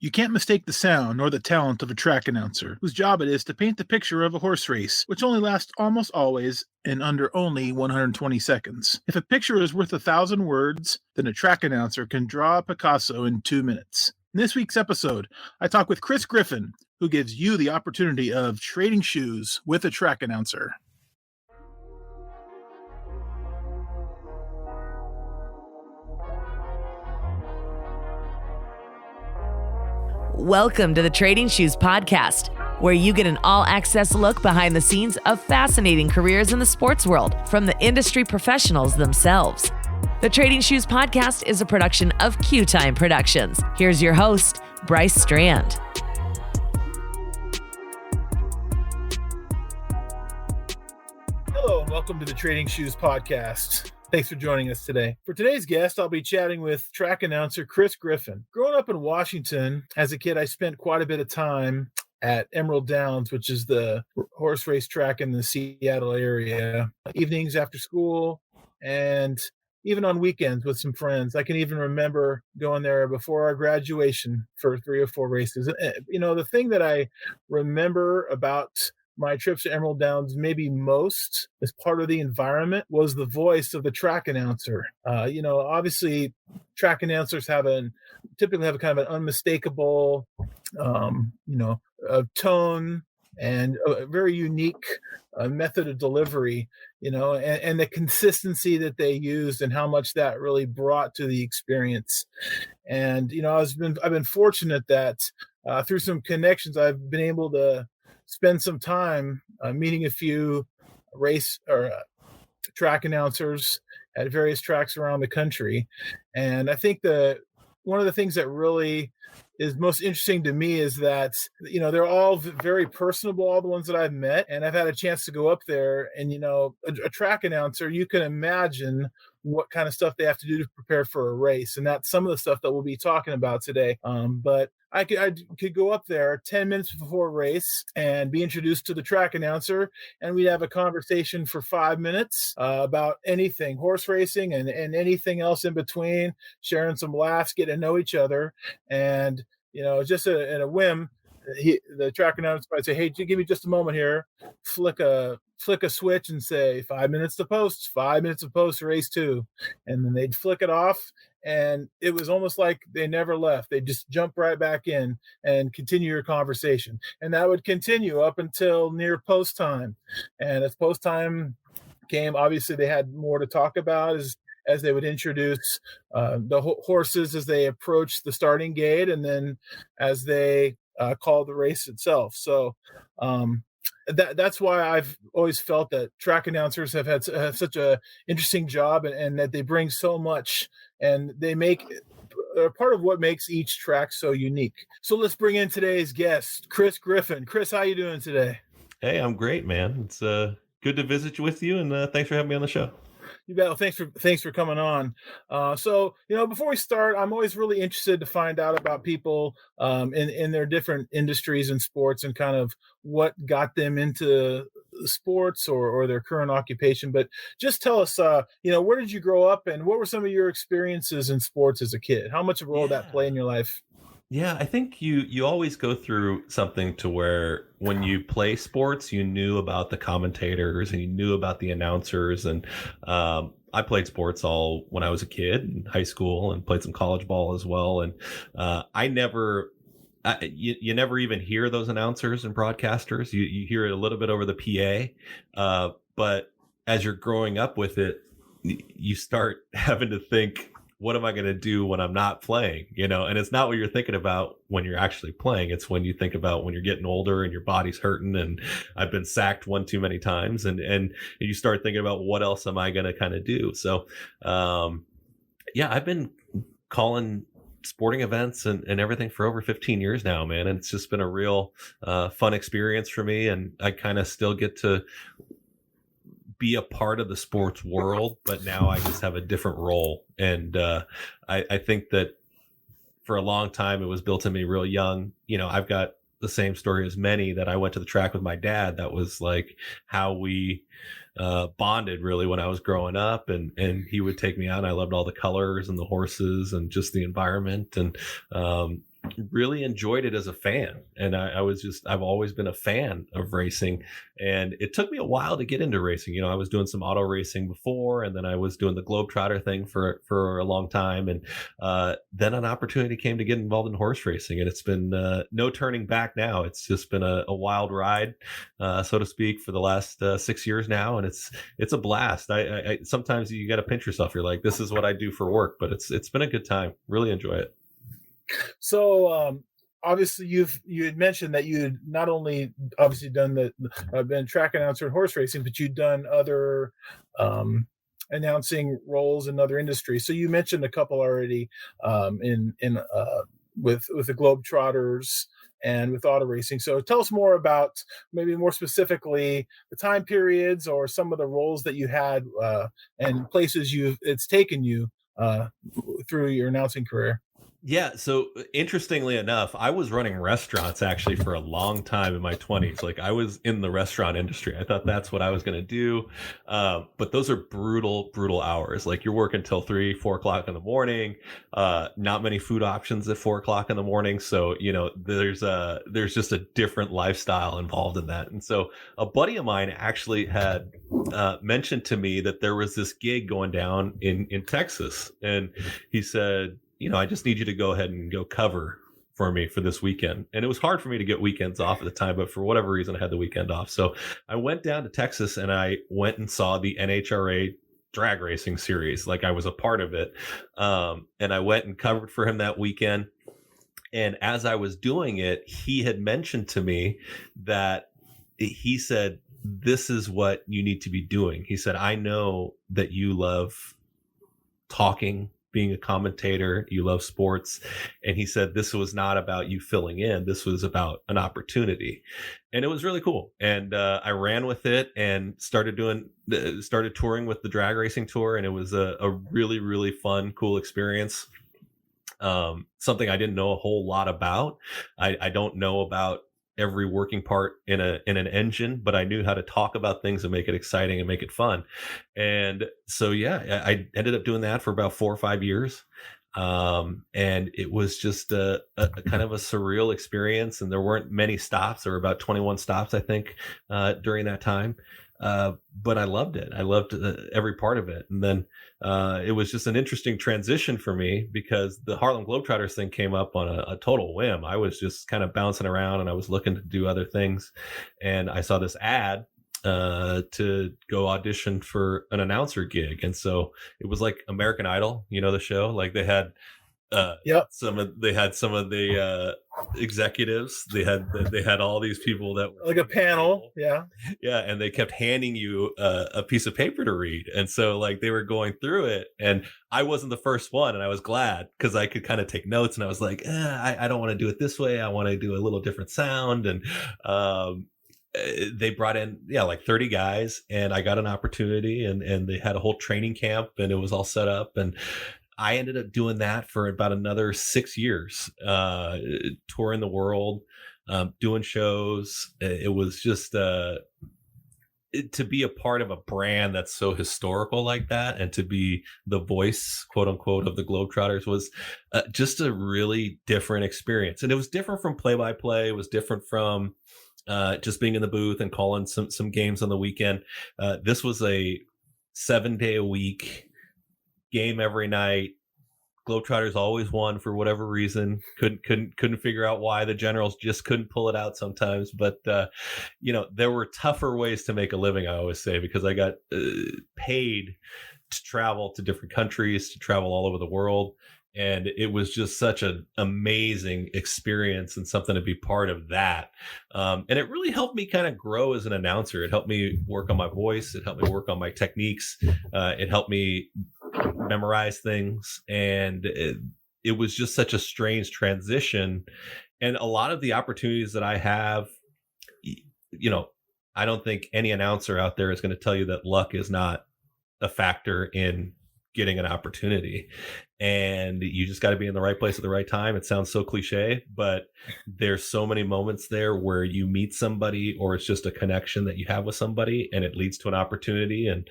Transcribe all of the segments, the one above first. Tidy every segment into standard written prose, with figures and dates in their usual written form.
You can't mistake the sound nor the talent of a track announcer, whose job it is to paint the picture of a horse race, which only lasts almost always in under only 120 seconds. If a picture is worth 1,000 words, then a track announcer can draw a Picasso in 2 minutes. In this week's episode, I talk with Chris Griffin, who gives you the opportunity of trading shoes with a track announcer. Welcome to the Trading Shoes Podcast, where you get an all-access look behind the scenes of fascinating careers in the sports world from the industry professionals themselves. The Trading Shoes Podcast is a production of Q Time Productions. Here's your host, Bryce Strand. Hello, and welcome to the Trading Shoes Podcast. Thanks for joining us today. For today's guest, I'll be chatting with track announcer Chris Griffin. Growing up in Washington, as a kid, I spent quite a bit of time at Emerald Downs, which is the horse race track in the Seattle area, evenings after school and even on weekends with some friends. I can even remember going there before our graduation for 3 or 4 races. You know, the thing that I remember about my trips to Emerald Downs maybe most as part of the environment was the voice of the track announcer. Obviously track announcers typically have a kind of an unmistakable, tone and a very unique method of delivery, and the consistency that they used and how much that really brought to the experience. And, I've been fortunate that through some connections, I've been able to spend some time meeting a few race or track announcers at various tracks around the country. And I think one of the things that really is most interesting to me is that, they're all very personable, all the ones that I've met. And I've had a chance to go up there and, a track announcer, you can imagine what kind of stuff they have to do to prepare for a race. And that's some of the stuff that we'll be talking about today. But I could go up there 10 minutes before a race and be introduced to the track announcer, and we'd have a conversation for 5 minutes about anything, horse racing and anything else in between, sharing some laughs, get to know each other. And, just in a whim, the track announcer might say, "Hey, give me just a moment here," flick a switch and say 5 minutes to post, 5 minutes to post race 2. And then they'd flick it off. And it was almost like they never left. They just jump right back in and continue your conversation. And that would continue up until near post time. And as post time came, obviously they had more to talk about as they would introduce the horses as they approached the starting gate, and then as they called the race itself. So that's why I've always felt that track announcers have such a interesting job, and that they bring so much, and they're part of what makes each track so unique. So let's bring in today's guest, Chris Griffin. Chris, how you doing today? Hey, I'm great, man. It's good to visit with you, and thanks for having me on the show. You bet. Well, thanks for coming on. So, before we start, I'm always really interested to find out about people in their different industries and sports, and kind of what got them into sports or their current occupation. But just tell us, where did you grow up, and what were some of your experiences in sports as a kid? How much of a role did that play in your life? Yeah, I think you always go through something to where when you play sports, you knew about the commentators and you knew about the announcers. And I played sports all when I was a kid in high school, and played some college ball as well. And you never even hear those announcers and broadcasters. You hear it a little bit over the PA. But as you're growing up with it, you start having to think, what am I going to do when I'm not playing? And it's not what you're thinking about when you're actually playing. It's when you think about when you're getting older and your body's hurting, and I've been sacked one too many times. And you start thinking about, what else am I going to kind of do? So, I've been calling sporting events and everything for over 15 years now, man. And it's just been a real fun experience for me. And I kind of still get to be a part of the sports world, but now I just have a different role. And I think that for a long time it was built in me real young. I've got the same story as many, that I went to the track with my dad. That was like how we bonded really when I was growing up, and he would take me out, and I loved all the colors and the horses and just the environment. And really enjoyed it as a fan. And I've always been a fan of racing. And it took me a while to get into racing. I was doing some auto racing before, and then I was doing the Globetrotter thing for a long time. And then an opportunity came to get involved in horse racing. And it's been no turning back now. It's just been a wild ride, so to speak, for the last 6 years now. And it's a blast. I sometimes you got to pinch yourself. You're like, this is what I do for work, but it's been a good time. Really enjoy it. So obviously you had mentioned that you had not only obviously done been track announcer in horse racing, but you'd done other announcing roles in other industries. So you mentioned a couple already with the Globetrotters and with auto racing. So tell us more about, maybe more specifically, the time periods or some of the roles that you had and places it's taken you through your announcing career. Yeah. So interestingly enough, I was running restaurants actually for a long time in my 20s. Like, I was in the restaurant industry. I thought that's what I was going to do. But those are brutal, brutal hours. Like, you're working till 3-4 o'clock in the morning. Not many food options at 4 o'clock in the morning. So, there's just a different lifestyle involved in that. And so a buddy of mine actually had mentioned to me that there was this gig going down in Texas. And he said, I just need you to go ahead and go cover for me for this weekend. And it was hard for me to get weekends off at the time, but for whatever reason, I had the weekend off. So I went down to Texas and I went and saw the NHRA drag racing series. Like, I was a part of it. And I went and covered for him that weekend. And as I was doing it, he had mentioned to me that he said, this is what you need to be doing. He said, I know that you love talking, being a commentator, you love sports. And he said, this was not about you filling in. This was about an opportunity. And it was really cool. And I ran with it and started touring with the drag racing tour. And it was a really, really fun, cool experience. Something I didn't know a whole lot about. I don't know about every working part in an engine, but I knew how to talk about things and make it exciting and make it fun. And so, yeah, I ended up doing that for about 4 or 5 years. And it was just a kind of a surreal experience. And there weren't many stops. There were about 21 stops, I think, during that time. But I loved it. I loved every part of it. And then it was just an interesting transition for me because the Harlem Globetrotters thing came up on a total whim. I was just kind of bouncing around and I was looking to do other things. And I saw this ad to go audition for an announcer gig. And so it was like American Idol, the show. Like, they had some of the executives. They had all these people that were like a panel. Yeah, and they kept handing you a piece of paper to read. And so, like, they were going through it, and I wasn't the first one, and I was glad because I could kind of take notes. And I was like, I don't want to do it this way. I want to do a little different sound. And they brought in like 30 guys, and I got an opportunity, and they had a whole training camp, and it was all set up. And I ended up doing that for about another 6 years, touring the world, doing shows. It was just to be a part of a brand that's so historical like that, and to be the voice, quote unquote, of the Globetrotters was just a really different experience. And it was different from play-by-play. It was different from just being in the booth and calling some games on the weekend. This was a 7-day-a-week game every night. Globetrotters always won for whatever reason. Couldn't figure out why. The Generals just couldn't pull it out sometimes. But there were tougher ways to make a living, I always say, because I got paid to travel to different countries, to travel all over the world. And it was just such an amazing experience and something to be part of that. And it really helped me kind of grow as an announcer. It helped me work on my voice. It helped me work on my techniques. It helped me memorize things. And it was just such a strange transition. And a lot of the opportunities that I have, I don't think any announcer out there is going to tell you that luck is not a factor in getting an opportunity. And you just got to be in the right place at the right time. It sounds so cliche, but there's so many moments there where you meet somebody, or it's just a connection that you have with somebody, and it leads to an opportunity. And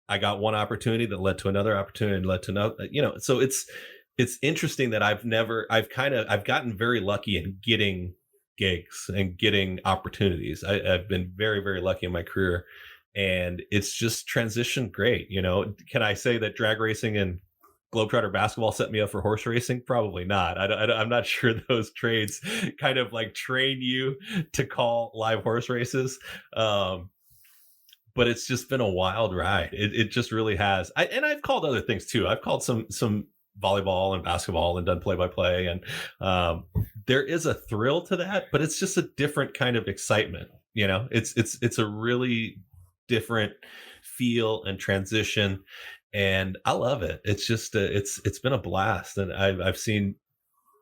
I got one opportunity that led to another opportunity and led to another, so it's interesting that I've gotten very lucky in getting gigs and getting opportunities. I've been very, very lucky in my career, and it's just transitioned great. Can I say that drag racing and Globetrotter basketball set me up for horse racing? Probably not. I'm not sure those trades kind of like train you to call live horse races. But it's just been a wild ride. It just really has. And I've called other things too. I've called some volleyball and basketball and done play by play, and there is a thrill to that, but it's just a different kind of excitement. It's a really different feel and transition, and I love it. It's just it's been a blast, and I've seen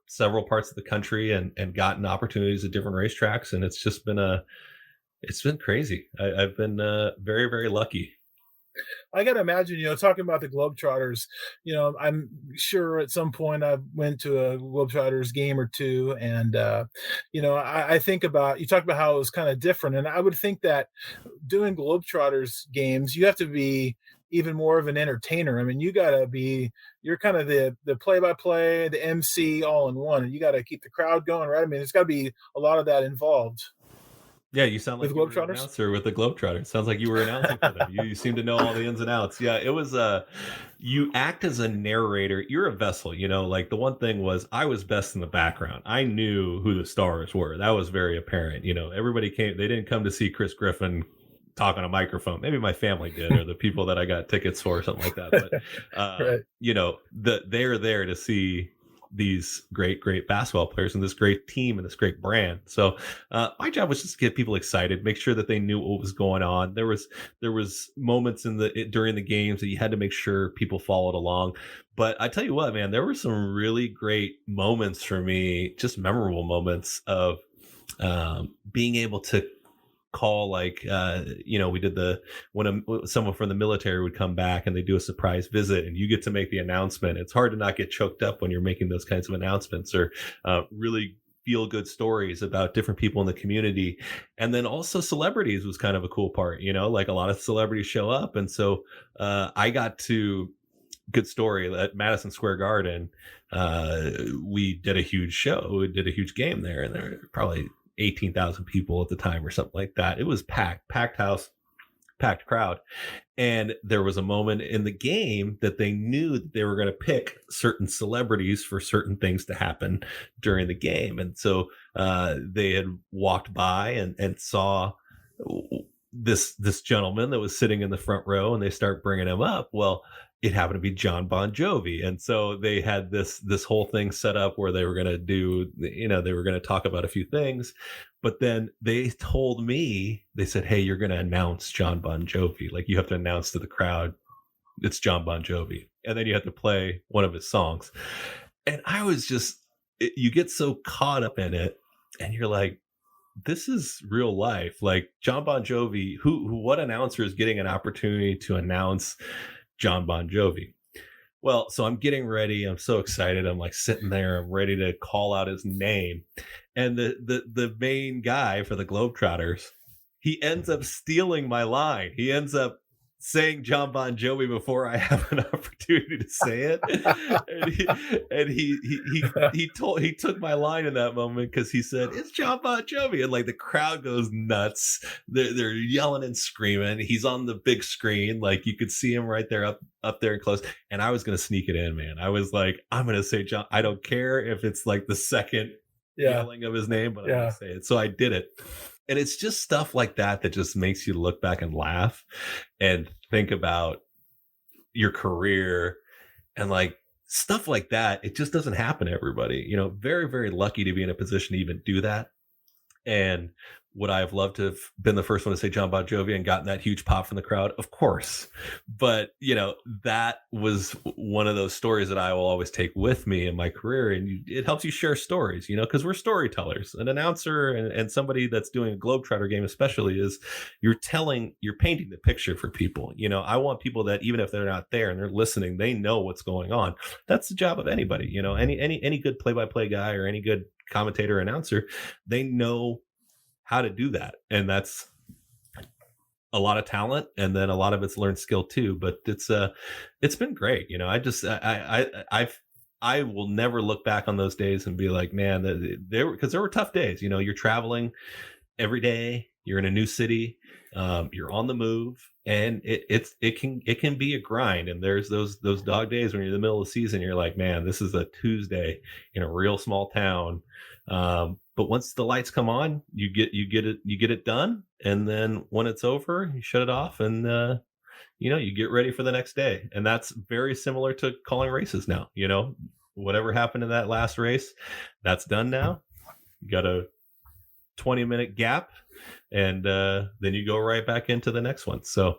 several parts of the country and gotten opportunities at different racetracks, and it's been crazy. I've been very, very lucky. I got to imagine, talking about the Globetrotters, I'm sure at some point I went to a Globetrotters game or two. And, I think about, you talk about how it was kind of different. And I would think that doing Globetrotters games, you have to be even more of an entertainer. I mean, you're kind of the play-by-play, the MC all in one, and you got to keep the crowd going, right? I mean, there's got to be a lot of that involved. Yeah, you sound like with you were an Globetrotters? announcer with the Globetrotters. Sounds like you were announcing for them. You seem to know all the ins and outs. Yeah, it was you act as a narrator. You're a vessel, like the one thing was I was best in the background. I knew who the stars were. That was very apparent. Everybody came, they didn't come to see Chris Griffin talk on a microphone. Maybe my family did, or the people that I got tickets for, or something like that. But right. They're there to see these great basketball players and this great team and this great brand. So my job was just to get people excited, make sure that they knew what was going on. There was moments during the games that you had to make sure people followed along. But I tell you what, man, there were some really great moments for me, just memorable moments of being able to call, like we did when someone from the military would come back and they do a surprise visit and you get to make the announcement. It's hard to not get choked up when you're making those kinds of announcements, or really feel good stories about different people in the community. And then also celebrities was kind of a cool part, like a lot of celebrities show up. And so I got to, good story, at Madison Square Garden, we did a huge show. We did a huge game there, and there were probably 18,000 people at the time or something like that. It was packed house, packed crowd. And there was a moment in the game that they knew that they were going to pick certain celebrities for certain things to happen during the game. And so they had walked by and saw this gentleman that was sitting in the front row, and they start bringing him up. Well, it happened to be John Bon Jovi. And so they had this whole thing set up where they were going to do, they were going to talk about a few things, but then they told me, they said, hey, you're going to announce John Bon Jovi. Like, you have to announce to the crowd, it's John Bon Jovi. And then you have to play one of his songs. And I was you get so caught up in it, and you're like, this is real life. Like, John Bon Jovi, what announcer is getting an opportunity to announce John Bon Jovi? Well, so I'm getting ready. I'm so excited. I'm like sitting there. I'm ready to call out his name. And the main guy for the Globetrotters, he ends up stealing my line. He ends up saying John Bon Jovi before I have an opportunity to say it. and he took my line in that moment, because he said, it's John Bon Jovi. And like the crowd goes nuts. They're yelling and screaming. He's on the big screen. Like, you could see him right there up there and close. And I was going to sneak it in, man. I was like, I'm going to say John. I don't care if it's like the second yelling of his name, but I'm going to say it. So I did it. And it's just stuff like that that just makes you look back and laugh and think about your career, and like stuff like that. It just doesn't happen to everybody. Very, very lucky to be in a position to even do that. And would I have loved to have been the first one to say John Bon Jovi and gotten that huge pop from the crowd? Of course. But, that was one of those stories that I will always take with me in my career. And it helps you share stories, because we're storytellers. An announcer and somebody that's doing a Globetrotter game especially you're painting the picture for people. I want people that, even if they're not there and they're listening, they know what's going on. That's the job of anybody. Any good play-by-play guy or any good commentator, announcer, they know how to do that. And that's a lot of talent, and then a lot of it's learned skill too. But it's been great. I will never look back on those days and be like, man, because there were tough days. You're traveling every day. You're in a new city. You're on the move, and it can be a grind. And there's those dog days when you're in the middle of the season. You're like, man, this is a Tuesday in a real small town. But once the lights come on, you get it done, and then when it's over, you shut it off, and you get ready for the next day. And that's very similar to calling races now. Whatever happened in that last race, that's done now. You got a 20-minute gap, and then you go right back into the next one. So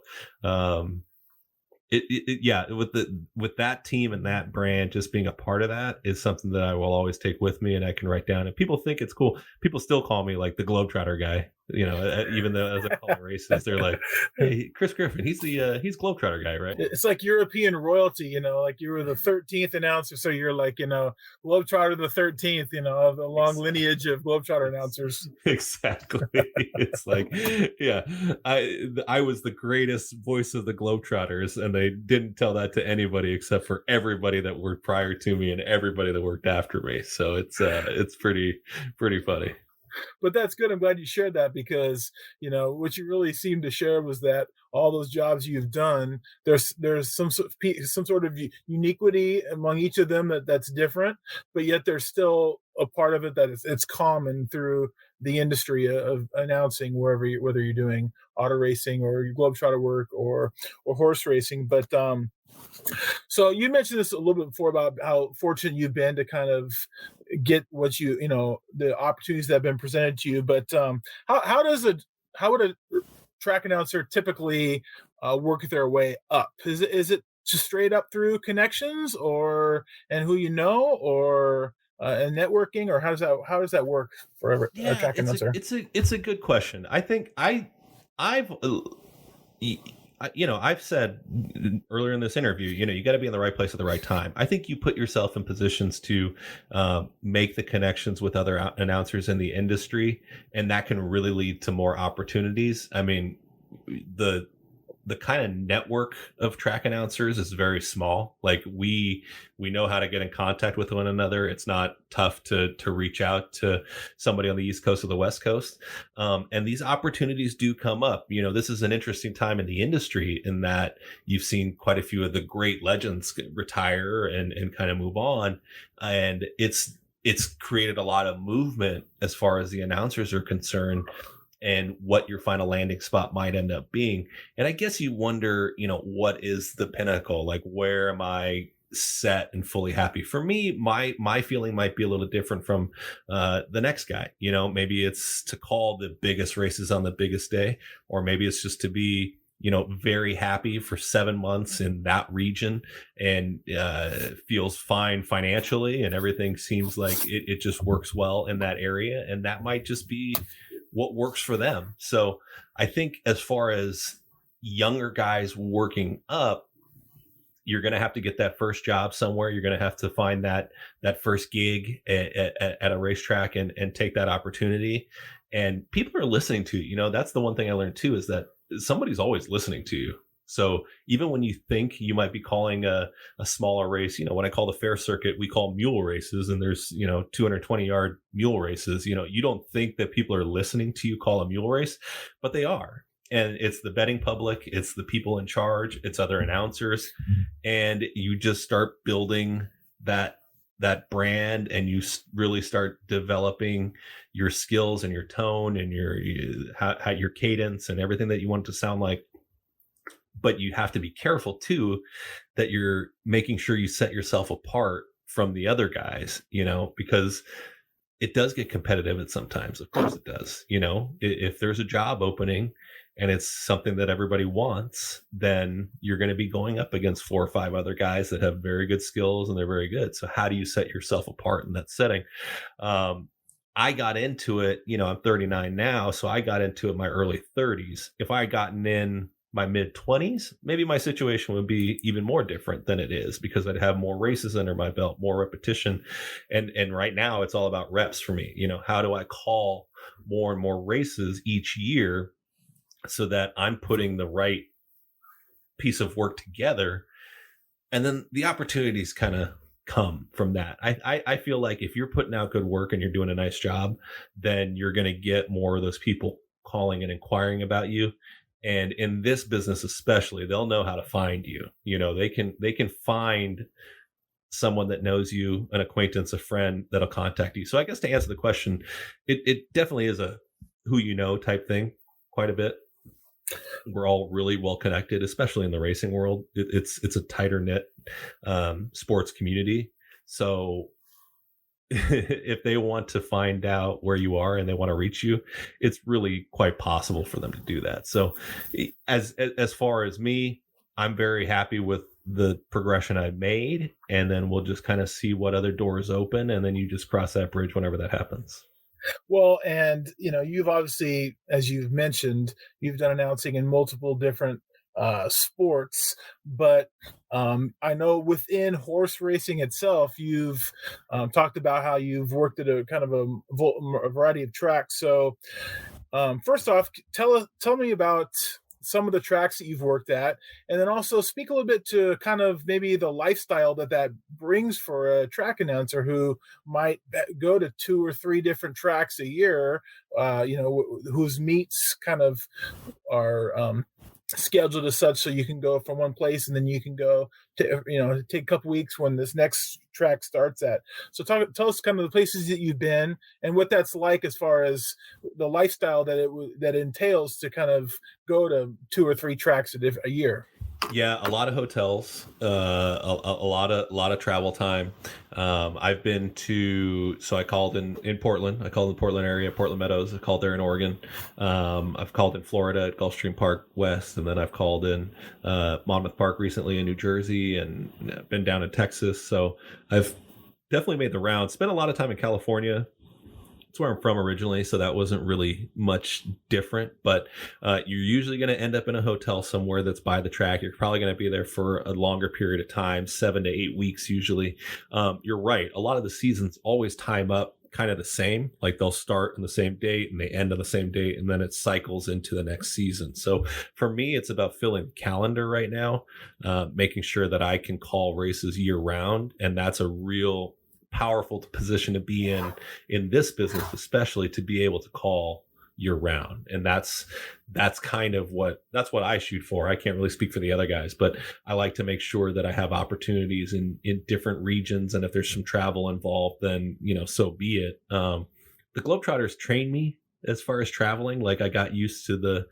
with that team and that brand, just being a part of that is something that I will always take with me, and I can write down. And people think it's cool. People still call me like the Globetrotter guy, even though as I call races, they're like, hey, Chris Griffin, he's Globetrotter guy, right? It's like European royalty, like you were the 13th announcer, so you're like, Globetrotter the 13th, of the long lineage of Globetrotter announcers. Exactly. It's like, yeah, I was the greatest voice of the Globetrotters, and they didn't tell that to anybody except for everybody that worked prior to me and everybody that worked after me. So it's pretty funny. But that's good. I'm glad you shared that, because what you really seemed to share was that all those jobs you've done, there's some sort of uniquity among each of them that's different, but yet there's still a part of it that it's common through the industry of announcing, whether you're doing auto racing or your Globetrotter work or horse racing. But so you mentioned this a little bit before about how fortunate you've been to kind of get what the opportunities that have been presented to you. But how would a track announcer typically work their way up? Is it just straight up through connections and who or and networking, or how does that work for a track announcer? It's a good question. I think I've said earlier in this interview, you got to be in the right place at the right time. I think you put yourself in positions to make the connections with other announcers in the industry, and that can really lead to more opportunities. I mean, the kind of network of track announcers is very small. Like we know how to get in contact with one another. It's not tough to reach out to somebody on the East Coast or the West Coast. And these opportunities do come up. This is an interesting time in the industry in that you've seen quite a few of the great legends retire and kind of move on. And it's created a lot of movement as far as the announcers are concerned, and what your final landing spot might end up being. And I guess you wonder, what is the pinnacle? Like, where am I set and fully happy? For me, my feeling might be a little different from the next guy. Maybe it's to call the biggest races on the biggest day, or maybe it's just to be, very happy for 7 months in that region and feels fine financially, and everything seems like it just works well in that area. And that might just be what works for them. So I think as far as younger guys working up, you're going to have to get that first job somewhere. You're going to have to find that first gig at a racetrack and take that opportunity. And people are listening to you. That's the one thing I learned too, is that somebody's always listening to you. So even when you think you might be calling a smaller race, when I call the fair circuit, we call mule races, and there's, 220-yard mule races. You don't think that people are listening to you call a mule race, but they are. And it's the betting public, it's the people in charge, it's other announcers. And you just start building that brand, and you really start developing your skills and your tone and your cadence and everything that you want it to sound like. But you have to be careful too, that you're making sure you set yourself apart from the other guys, because it does get competitive at sometimes. Of course it does. If there's a job opening and it's something that everybody wants, then you're going to be going up against 4 or 5 other guys that have very good skills and they're very good. So how do you set yourself apart in that setting? I got into it, I'm 39 now. So I got into it in my early 30s. If I had gotten in my mid 20s, maybe my situation would be even more different than it is, because I'd have more races under my belt, more repetition. And right now it's all about reps for me. How do I call more and more races each year so that I'm putting the right piece of work together? And then the opportunities kind of come from that. I feel like if you're putting out good work and you're doing a nice job, then you're going to get more of those people calling and inquiring about you. And in this business especially, they'll know how to find you. They can find someone that knows you, an acquaintance, a friend that'll contact you. So I guess to answer the question, it definitely is a who you know type thing quite a bit. We're all really well connected, especially in the racing world. It's a tighter knit sports community. So if they want to find out where you are and they want to reach you, it's really quite possible for them to do that. So as far as me, I'm very happy with the progression I've made, and then we'll just kind of see what other doors open, and then you just cross that bridge whenever that happens. Well, and you've obviously, as you've mentioned, you've done announcing in multiple different sports, but I know within horse racing itself, you've talked about how you've worked at a kind of a variety of tracks. So, first off, tell me about some of the tracks that you've worked at, and then also speak a little bit to kind of maybe the lifestyle that brings for a track announcer who might go to 2 or 3 different tracks a year, whose meets kind of are scheduled as such so you can go from one place and then you can go to take a couple weeks when this next track starts at. So tell us kind of the places that you've been and what that's like as far as the lifestyle that entails to kind of go to 2 or 3 tracks a year. Yeah, a lot of hotels, a lot of travel time. I've been to, so I called in Portland. I called in the Portland area, Portland Meadows. I called there in Oregon. I've called in Florida at Gulfstream Park West, and then I've called in Monmouth Park recently in New Jersey, and been down in Texas. So I've definitely made the round. Spent a lot of time in California. It's where I'm from originally, so that wasn't really much different. But you're usually going to end up in a hotel somewhere that's by the track. You're probably going to be there for a longer period of time, 7 to 8 weeks usually. You're right. A lot of the seasons always time up kind of the same. Like they'll start on the same date and they end on the same date, and then it cycles into the next season. So for me, it's about filling the calendar right now, making sure that I can call races year round, and that's a real powerful position to be in this business, especially to be able to call year round. And that's kind of what I shoot for. I can't really speak for the other guys, but I like to make sure that I have opportunities in different regions. And if there's some travel involved, then, so be it. The Globetrotters trained me as far as traveling. Like I got used to the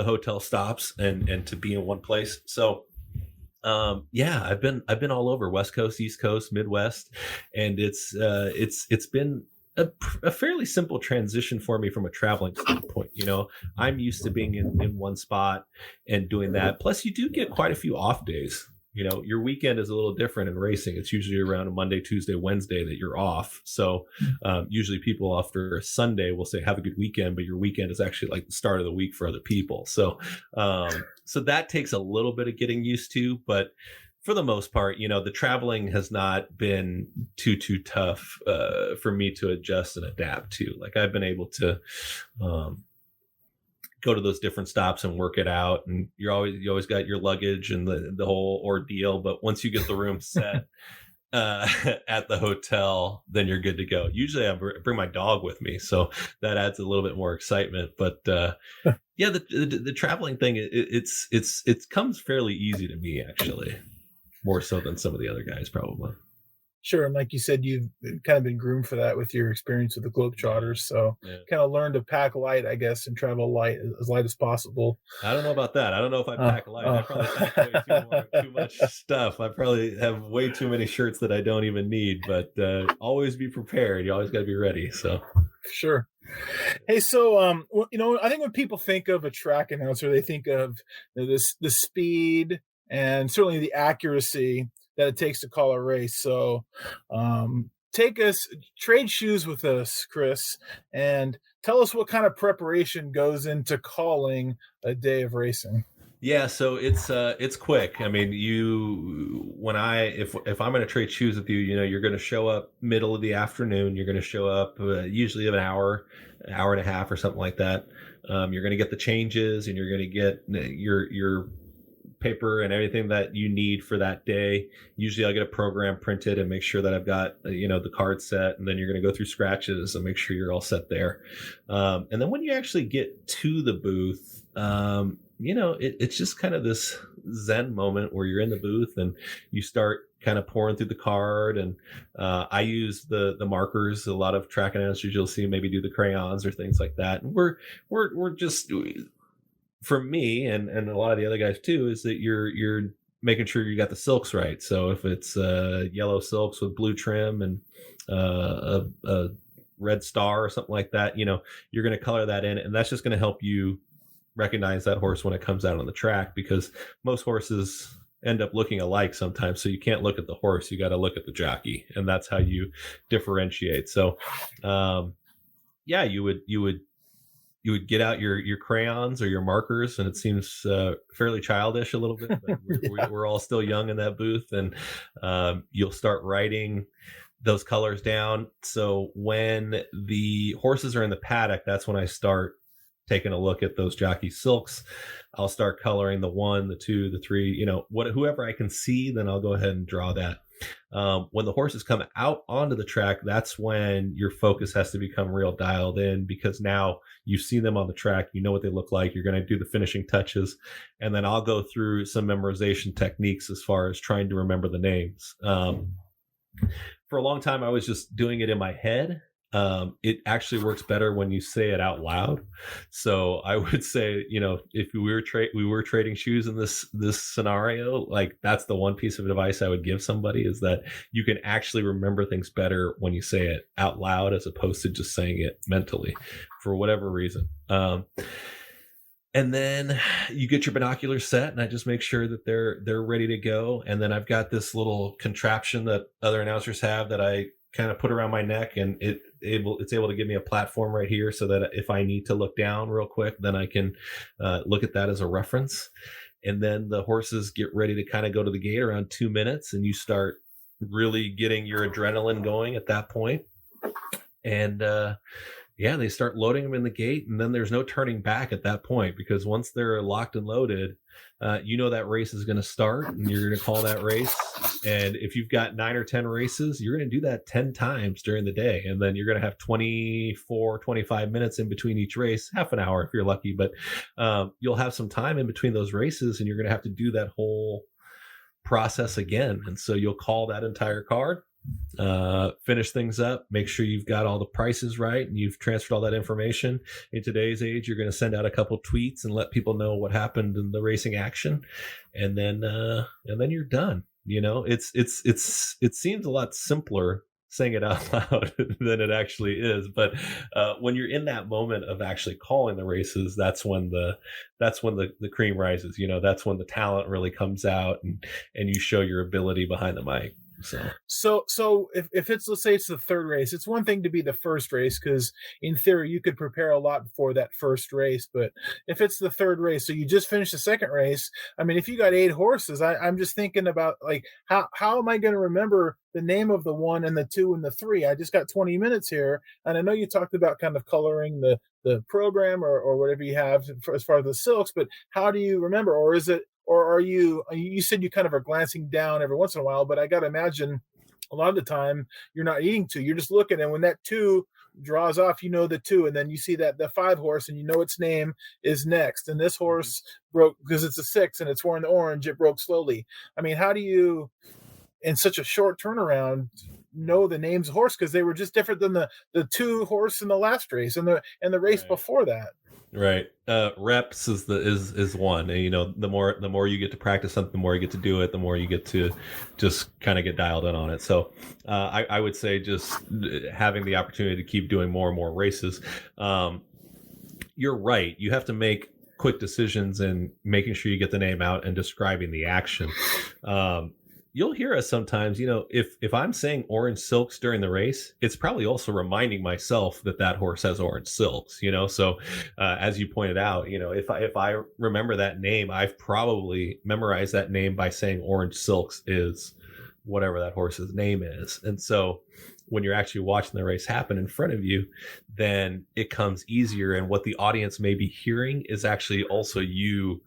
hotel stops and to be in one place. So yeah, I've been all over West Coast, East Coast, Midwest, and it's been a fairly simple transition for me from a traveling standpoint. I'm used to being in one spot and doing that. Plus, you do get quite a few off days. Your weekend is a little different in racing. It's usually around a Monday, Tuesday, Wednesday that you're off. So usually people after a Sunday will say, have a good weekend, but your weekend is actually like the start of the week for other people. So so that takes a little bit of getting used to, but for the most part, the traveling has not been too tough for me to adjust and adapt to. Like I've been able to go to those different stops and work it out, and you always got your luggage and the whole ordeal, but once you get the room set at the hotel, then you're good to go. Usually I bring my dog with me, so that adds a little bit more excitement. But yeah, the traveling thing, it comes fairly easy to me, actually, more so than some of the other guys probably. Sure, and like you said, you've kind of been groomed for that with your experience with the Globetrotters. So kind of learned to pack light, I guess, and travel as light as possible. I don't know about that. I don't know if I pack light. I probably pack way too much stuff. I probably have way too many shirts that I don't even need. But always be prepared. You always got to be ready. So sure. Hey, so I think when people think of a track announcer, they think of the speed and certainly the accuracy that it takes to call a race. So trade shoes with us, Chris, and tell us what kind of preparation goes into calling a day of racing. Yeah, so it's quick. I mean, if I'm going to trade shoes with you, you're going to show up middle of the afternoon. You're going to show up usually an hour and a half or something like that. You're going to get the changes, and you're going to get your paper and everything that you need for that day. Usually I'll get a program printed and make sure that I've got, the card set, and then you're going to go through scratches and make sure you're all set there. And then when you actually get to the booth, it's just kind of this Zen moment where you're in the booth and you start kind of pouring through the card. And I use the markers. A lot of track announcers you'll see maybe do the crayons or things like that. And we're just, for me and a lot of the other guys too, is that you're making sure you got the silks right. So if it's yellow silks with blue trim and a red star or something like that, you're going to color that in, and that's just going to help you recognize that horse when it comes out on the track, because most horses end up looking alike sometimes. So you can't look at the horse, you got to look at the jockey, and that's how you differentiate. So you would get out your crayons or your markers, and it seems fairly childish a little bit, but we're all still young in that booth, and you'll start writing those colors down. So when the horses are in the paddock, that's when I start taking a look at those jockey silks. I'll start coloring the 1, the 2, the 3, whoever I can see, then I'll go ahead and draw that. When the horses come out onto the track, that's when your focus has to become real dialed in, because now you've seen them on the track, you know what they look like, you're going to do the finishing touches, and then I'll go through some memorization techniques as far as trying to remember the names. For a long time, I was just doing it in my head. It actually works better when you say it out loud. So I would say, if we were trading shoes in this scenario, like that's the one piece of advice I would give somebody, is that you can actually remember things better when you say it out loud as opposed to just saying it mentally, for whatever reason. And then you get your binoculars set, and I just make sure that they're ready to go. And then I've got this little contraption that other announcers have that I kind of put around my neck, and it's able to give me a platform right here, so that if I need to look down real quick, then I can look at that as a reference. And then the horses get ready to kind of go to the gate around 2 minutes, and you start really getting your adrenaline going at that point. And they start loading them in the gate, and then there's no turning back at that point, because once they're locked and loaded, that race is going to start, and you're going to call that race. And if you've got 9 or 10 races, you're going to do that 10 times during the day. And then you're going to have 24, 25 minutes in between each race, half an hour if you're lucky, but you'll have some time in between those races, and you're going to have to do that whole process again. And so you'll call that entire card, finish things up, make sure you've got all the prices right, and you've transferred all that information. In today's age, you're going to send out a couple tweets and let people know what happened in the racing action, and then you're done. It seems a lot simpler saying it out loud than it actually is, but when you're in that moment of actually calling the races, that's when the cream rises. That's when the talent really comes out, and you show your ability behind the mic. So if it's, let's say it's the third race, it's one thing to be the first race, because in theory you could prepare a lot before that first race. But if it's the third race, so you just finished the second race, I mean, if you got 8 horses, I'm just thinking about, like, how am I going to remember the name of the 1 and the 2 and the 3? I just got 20 minutes here, and I know you talked about kind of coloring the program or whatever you have as far as the silks, but how do you remember? Or are you said you kind of are glancing down every once in a while, but I got to imagine a lot of the time you're not needing to. You're just looking, and when that 2 draws off, the 2, and then you see that the 5 horse, and its name is next. And this horse broke because it's a 6 and it's wearing the orange. It broke slowly. I mean, how do you, in such a short turnaround, know the names of horse, because they were just different than the 2 horse in the last race and the race before that? Right. Reps is one. And, the more you get to practice something, the more you get to do it, the more you get to just kind of get dialed in on it. So I would say just having the opportunity to keep doing more and more races. You're right. You have to make quick decisions and making sure you get the name out and describing the action. You'll hear us sometimes, if I'm saying orange silks during the race, it's probably also reminding myself that horse has orange silks, So as you pointed out, if I remember that name, I've probably memorized that name by saying orange silks is whatever that horse's name is. And so when you're actually watching the race happen in front of you, then it comes easier. And what the audience may be hearing is actually also you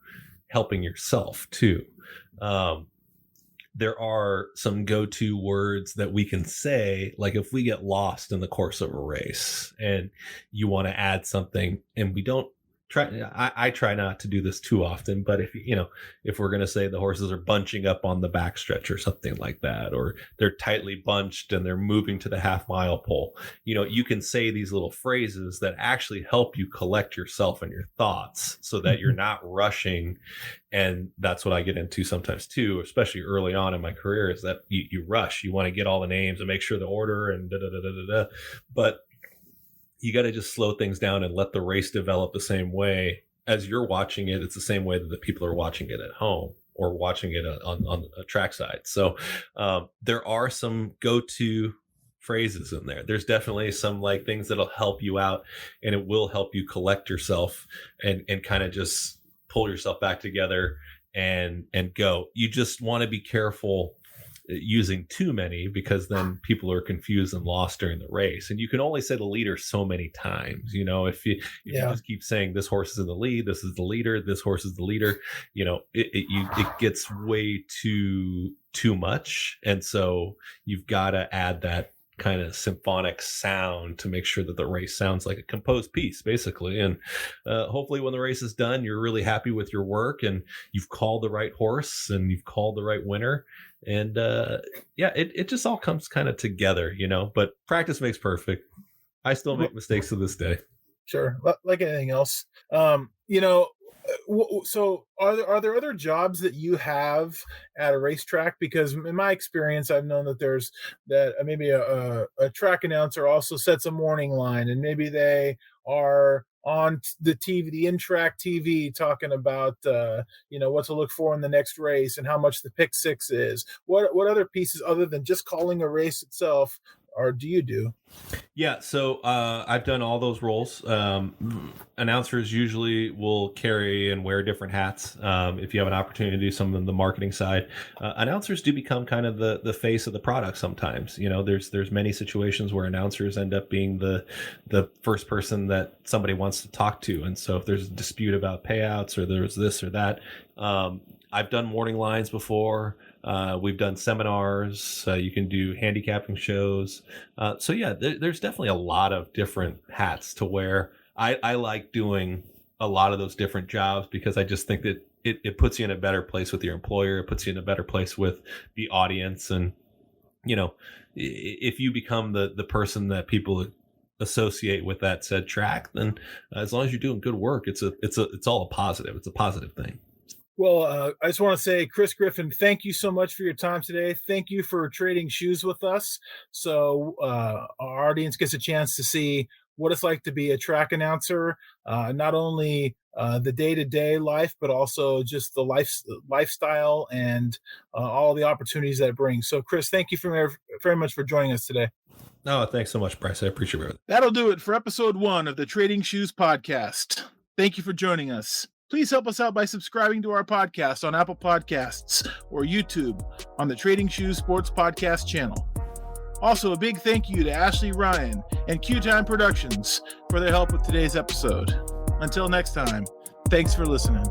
helping yourself too. There are some go-to words that we can say, like if we get lost in the course of a race and you want to add something, and we don't I try not to do this too often, but if we're going to say the horses are bunching up on the backstretch or something like that, or they're tightly bunched and they're moving to the half-mile pole, you can say these little phrases that actually help you collect yourself and your thoughts so that you're not rushing. And that's what I get into sometimes too, especially early on in my career, is that you rush. You want to get all the names and make sure the order and da-da-da-da-da-da. But you got to just slow things down and let the race develop the same way as you're watching it. It's the same way that the people are watching it at home or watching it on a trackside. So there are some go-to phrases in there. There's definitely some like things that'll help you out, and it will help you collect yourself and kind of just pull yourself back together and go. You just want to be careful using too many, because then people are confused and lost during the race. And you can only say the leader so many times. If you just keep saying this horse is in the lead, this is the leader, this horse is the leader, it gets way too much. And so you've got to add that kind of symphonic sound to make sure that the race sounds like a composed piece, basically. And hopefully when the race is done, you're really happy with your work and you've called the right horse and you've called the right winner. And it just all comes kind of together, but practice makes perfect. I still make mistakes to this day. Sure. Like anything else. So are there other jobs that you have at a racetrack? Because in my experience, I've known that maybe a track announcer also sets a morning line, and maybe they are on the TV, the in-track TV, talking about what to look for in the next race and how much the pick six is. What other pieces other than just calling a race itself do you do? Yeah, so I've done all those roles. Announcers usually will carry and wear different hats. If you have an opportunity to do some of the marketing side, announcers do become kind of the face of the product sometimes. There's many situations where announcers end up being the first person that somebody wants to talk to. And so if there's a dispute about payouts or there's this or that, I've done morning lines before. We've done seminars. You can do handicapping shows. So yeah, there's definitely a lot of different hats to wear. I like doing a lot of those different jobs because I just think that it puts you in a better place with your employer. It puts you in a better place with the audience. And, if you become the person that people associate with that said track, then as long as you're doing good work, it's all a positive. It's a positive thing. Well, I just want to say, Chris Griffin, thank you so much for your time today. Thank you for trading shoes with us. So our audience gets a chance to see what it's like to be a track announcer, not only the day-to-day life, but also just the lifestyle and all the opportunities that it brings. So, Chris, thank you very much for joining us today. No, thanks so much, Bryce. I appreciate it. That'll do it for episode 1 of the Trading Shoes podcast. Thank you for joining us. Please help us out by subscribing to our podcast on Apple Podcasts or YouTube on the Trading Shoes Sports Podcast channel. Also, a big thank you to Ashley Ryan and Q-Time Productions for their help with today's episode. Until next time, thanks for listening.